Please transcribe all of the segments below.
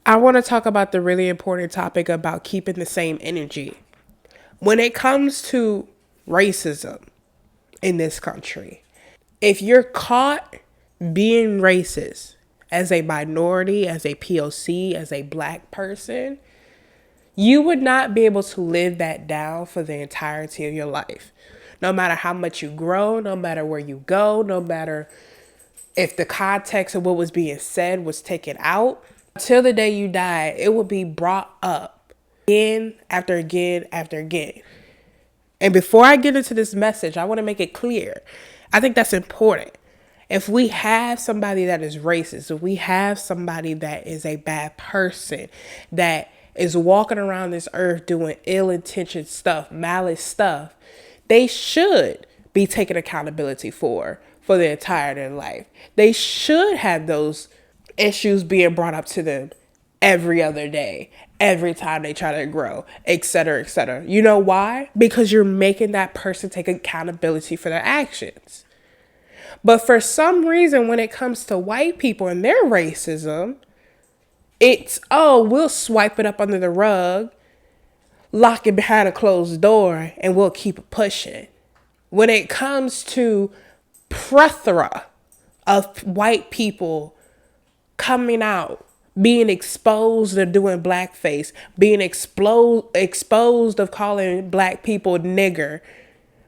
I want to talk about the really important topic about keeping the same energy. When it comes to racism in this country, if you're caught being racist as a minority, as a POC, as a black person, you would not be able to live that down for the entirety of your life. No matter how much you grow, no matter where you go, no matter if the context of what was being said was taken out, until the day you die, it will be brought up again after again after again. And before I get into this message, I want to make it clear. I think that's important. If we have somebody that is racist, if we have somebody that is a bad person, that is walking around this earth doing ill-intentioned stuff, malice stuff, they should be taking accountability for the entire of their life. They should have those issues being brought up to them every other day, every time they try to grow, etc., etc. You know why? Because you're making that person take accountability for their actions. But for some reason, when it comes to white people and their racism, it's, oh, we'll swipe it up under the rug, lock it behind a closed door, and we'll keep it pushing. When it comes to plethora of white people coming out, being exposed of doing blackface, being exposed of calling black people nigger,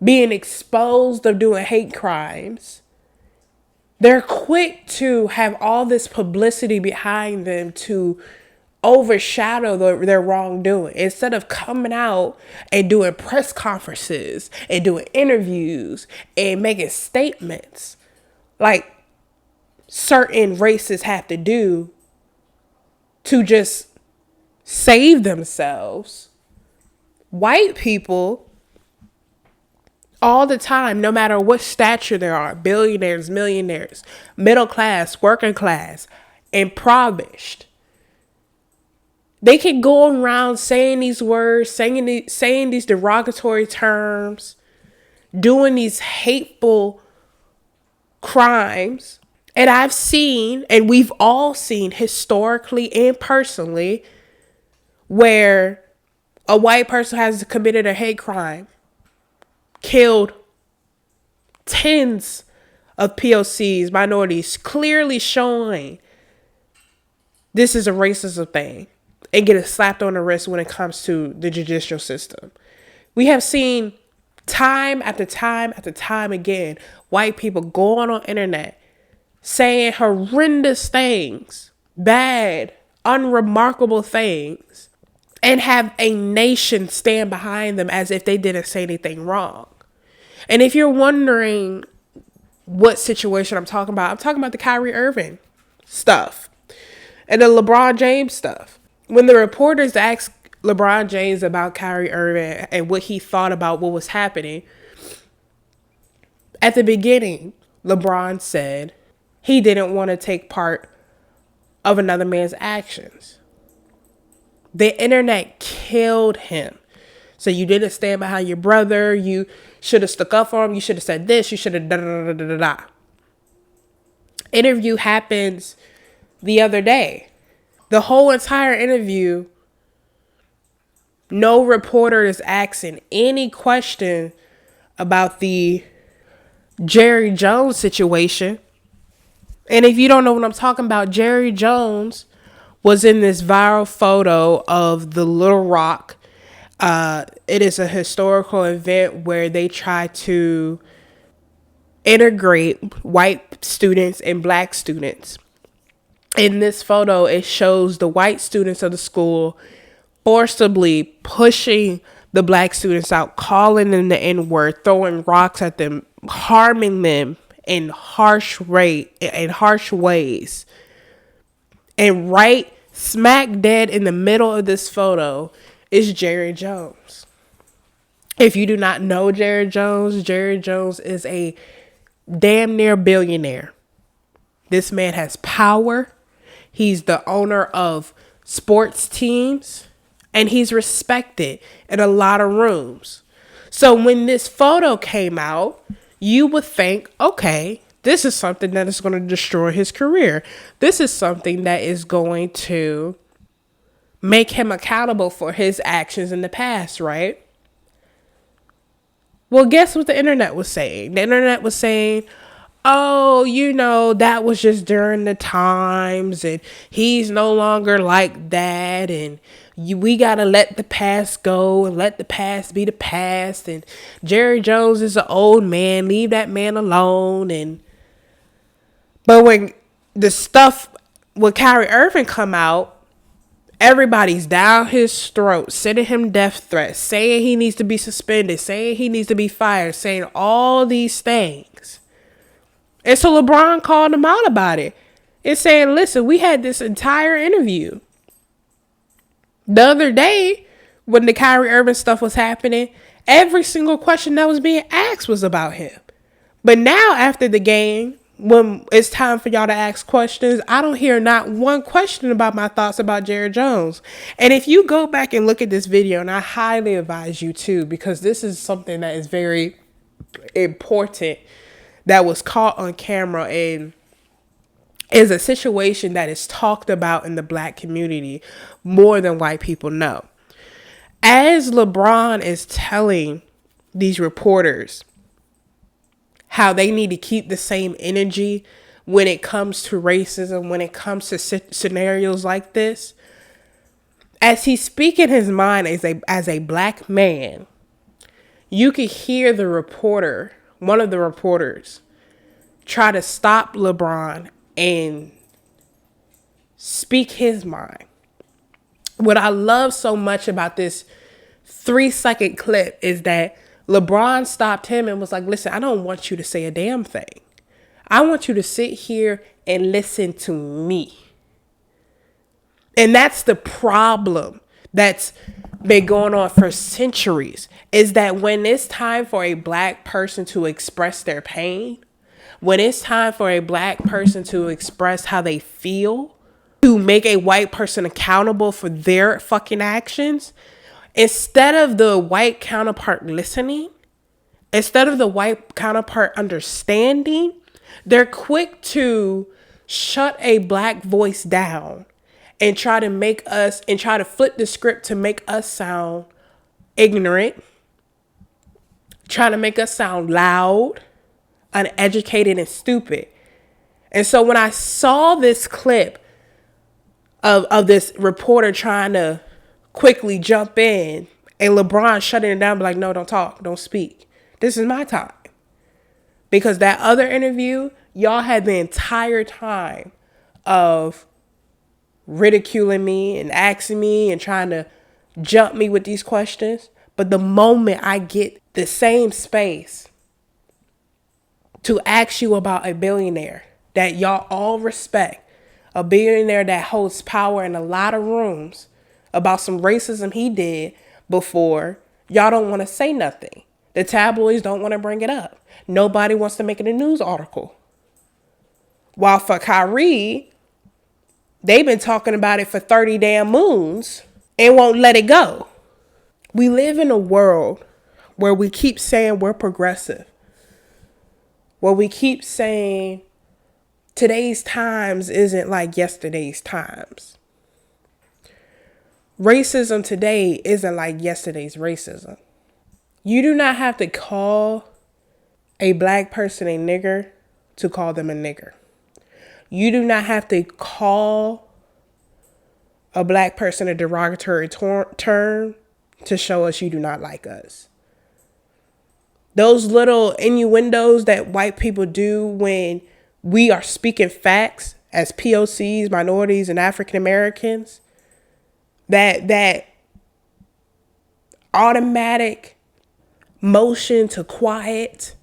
being exposed of doing hate crimes, they're quick to have all this publicity behind them to overshadow their wrongdoing, instead of coming out and doing press conferences and doing interviews and making statements like certain races have to do to just save themselves. White people all the time, no matter what stature there are, billionaires, millionaires, middle class, working class, impoverished, they can go around saying these words, saying these derogatory terms, doing these hateful crimes. And I've seen, and we've all seen historically and personally, where a white person has committed a hate crime, killed tens of POCs, minorities, clearly showing this is a racism thing, and get slapped on the wrist when it comes to the judicial system. We have seen time after time after time again, white people going on internet saying horrendous things, bad, unremarkable things, and have a nation stand behind them as if they didn't say anything wrong. And if you're wondering what situation I'm talking about the Kyrie Irving stuff and the LeBron James stuff. When the reporters asked LeBron James about Kyrie Irving and what he thought about what was happening, at the beginning, LeBron said he didn't want to take part of another man's actions. The internet killed him. So you didn't stand behind your brother. You should have stuck up for him. You should have said this. You should have da-da-da-da-da-da. Interview happens the other day. The whole entire interview, no reporter is asking any question about the Jerry Jones situation. And if you don't know what I'm talking about, Jerry Jones was in this viral photo of the Little Rock. It is a historical event where they try to integrate white students and black students. In this photo, it shows the white students of the school forcibly pushing the black students out, calling them the N-word, throwing rocks at them, harming them in harsh ways. And right smack dead in the middle of this photo is Jerry Jones. If you do not know Jerry Jones is a damn near billionaire. This man has power. He's the owner of sports teams, and he's respected in a lot of rooms. So when this photo came out, you would think, okay, this is something that is going to destroy his career. This is something that is going to make him accountable for his actions in the past, right? Well, guess what the internet was saying? The internet was saying, oh, that was just during the times and he's no longer like that. And we got to let the past go and let the past be the past. And Jerry Jones is an old man. Leave that man alone. But when the stuff with Kyrie Irving come out, everybody's down his throat, sending him death threats, saying he needs to be suspended, saying he needs to be fired, saying all these things. And so LeBron called him out about it. And saying, listen, we had this entire interview. The other day, when the Kyrie Irving stuff was happening, every single question that was being asked was about him. But now, after the game, when it's time for y'all to ask questions, I don't hear not one question about my thoughts about Jerry Jones. And if you go back and look at this video, and I highly advise you to, because this is something that is very important that was caught on camera and is a situation that is talked about in the black community more than white people know. As LeBron is telling these reporters how they need to keep the same energy when it comes to racism, when it comes to scenarios like this, as he's speaking his mind as a black man, you could hear the reporter, one of the reporters, try to stop LeBron and speak his mind. What I love so much about this 3-second clip is that LeBron stopped him and was like, listen, I don't want you to say a damn thing. I want you to sit here and listen to me. And that's the problem that's been going on for centuries, is that when it's time for a black person to express their pain, when it's time for a black person to express how they feel, to make a white person accountable for their fucking actions, instead of the white counterpart listening, instead of the white counterpart understanding, they're quick to shut a black voice down and try to flip the script to make us sound ignorant, trying to make us sound loud, uneducated, and stupid. And so when I saw this clip of this reporter trying to quickly jump in and LeBron shutting it down, be like, no, don't talk, don't speak. This is my time. Because that other interview, y'all had the entire time of ridiculing me and asking me and trying to jump me with these questions. But the moment I get the same space to ask you about a billionaire that y'all all respect, a billionaire that holds power in a lot of rooms, about some racism he did before, y'all don't want to say nothing. The tabloids don't want to bring it up. Nobody wants to make it a news article. While for Kyrie, they've been talking about it for 30 damn moons and won't let it go. We live in a world where we keep saying we're progressive, where we keep saying today's times isn't like yesterday's times. Racism today isn't like yesterday's racism. You do not have to call a black person a nigger to call them a nigger. You do not have to call a black person a derogatory term to show us you do not like us. Those little innuendos that white people do when we are speaking facts as POCs, minorities, and African Americans, that automatic motion to quiet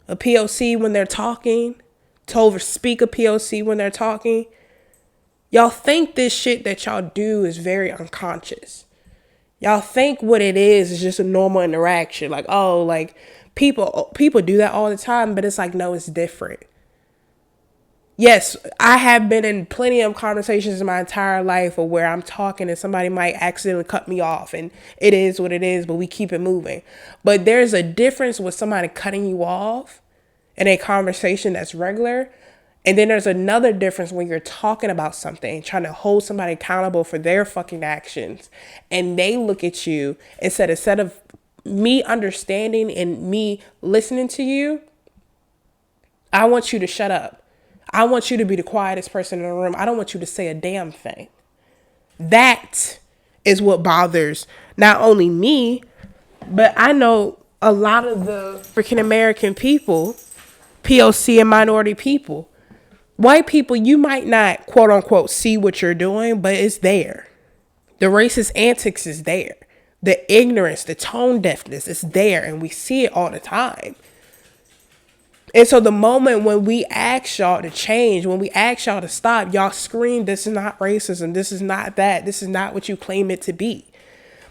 a POC when they're talking, to overspeak a POC when they're talking. Y'all think this shit that y'all do is very unconscious. Y'all think what it is just a normal interaction. Like, oh, like people do that all the time, but it's like, no, it's different. Yes, I have been in plenty of conversations in my entire life where I'm talking and somebody might accidentally cut me off, and it is what it is, but we keep it moving. But there's a difference with somebody cutting you off in a conversation that's regular And then there's another difference when you're talking about something, trying to hold somebody accountable for their fucking actions. And they look at you and said, instead of me understanding and me listening to you, I want you to shut up. I want you to be the quietest person in the room. I don't want you to say a damn thing. That is what bothers not only me, but I know a lot of the African American people, POC and minority people. White people, you might not, quote unquote, see what you're doing, but it's there. The racist antics is there. The ignorance, the tone deafness is there, and we see it all the time. And so the moment when we ask y'all to change, when we ask y'all to stop, y'all scream, this is not racism, this is not that, this is not what you claim it to be.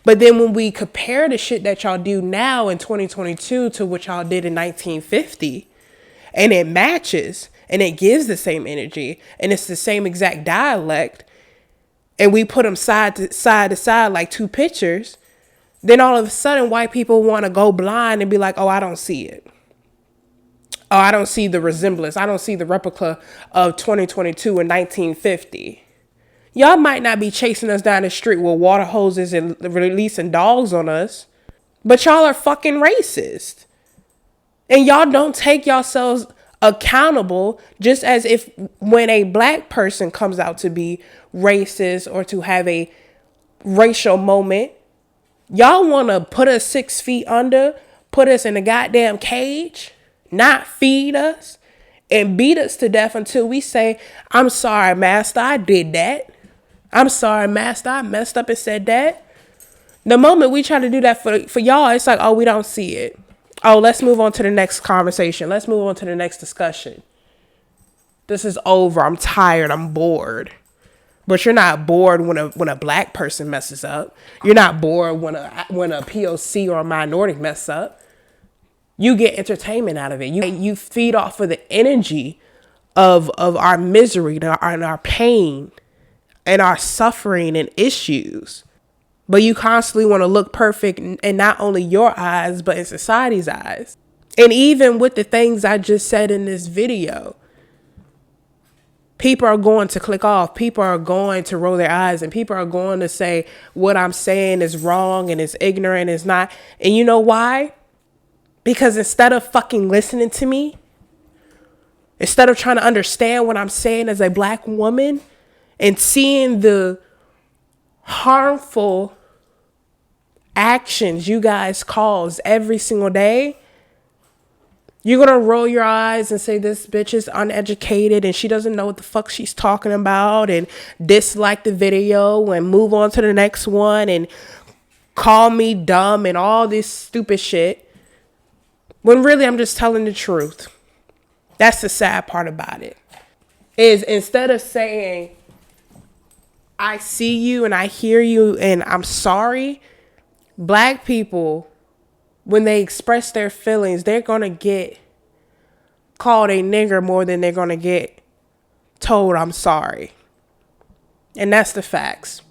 But then when we compare the shit that y'all do now in 2022 to what y'all did in 1950, and it matches, and it gives the same energy, and it's the same exact dialect, and we put them side to side like two pictures, then all of a sudden white people want to go blind and be like, oh, I don't see it. Oh, I don't see the resemblance. I don't see the replica of 2022 and 1950. Y'all might not be chasing us down the street with water hoses and releasing dogs on us, but y'all are fucking racist. And y'all don't take yourselves accountable, just as if when a black person comes out to be racist or to have a racial moment, y'all want to put us 6 feet under, put us in a goddamn cage, not feed us, and beat us to death until we say, I'm sorry, master, I did that. I'm sorry, master, I messed up and said that. The moment we try to do that for y'all, it's like, oh, we don't see it. Oh, let's move on to the next conversation. Let's move on to the next discussion. This is over. I'm tired. I'm bored. But you're not bored when a black person messes up. You're not bored when a POC or a minority mess up. You get entertainment out of it. You feed off of the energy of our misery and our pain and our suffering and issues. But you constantly want to look perfect in not only your eyes, but in society's eyes. And even with the things I just said in this video, people are going to click off. People are going to roll their eyes, and people are going to say what I'm saying is wrong and it's ignorant, it's not. And you know why? Because instead of fucking listening to me, instead of trying to understand what I'm saying as a black woman and seeing the harmful actions you guys cause every single day, you're going to roll your eyes and say this bitch is uneducated and she doesn't know what the fuck she's talking about, and dislike the video and move on to the next one and call me dumb and all this stupid shit. When really I'm just telling the truth. That's the sad part about it. Is instead of saying, I see you and I hear you and I'm sorry, black people, when they express their feelings, they're going to get called a nigger more than they're going to get told I'm sorry. And that's the facts.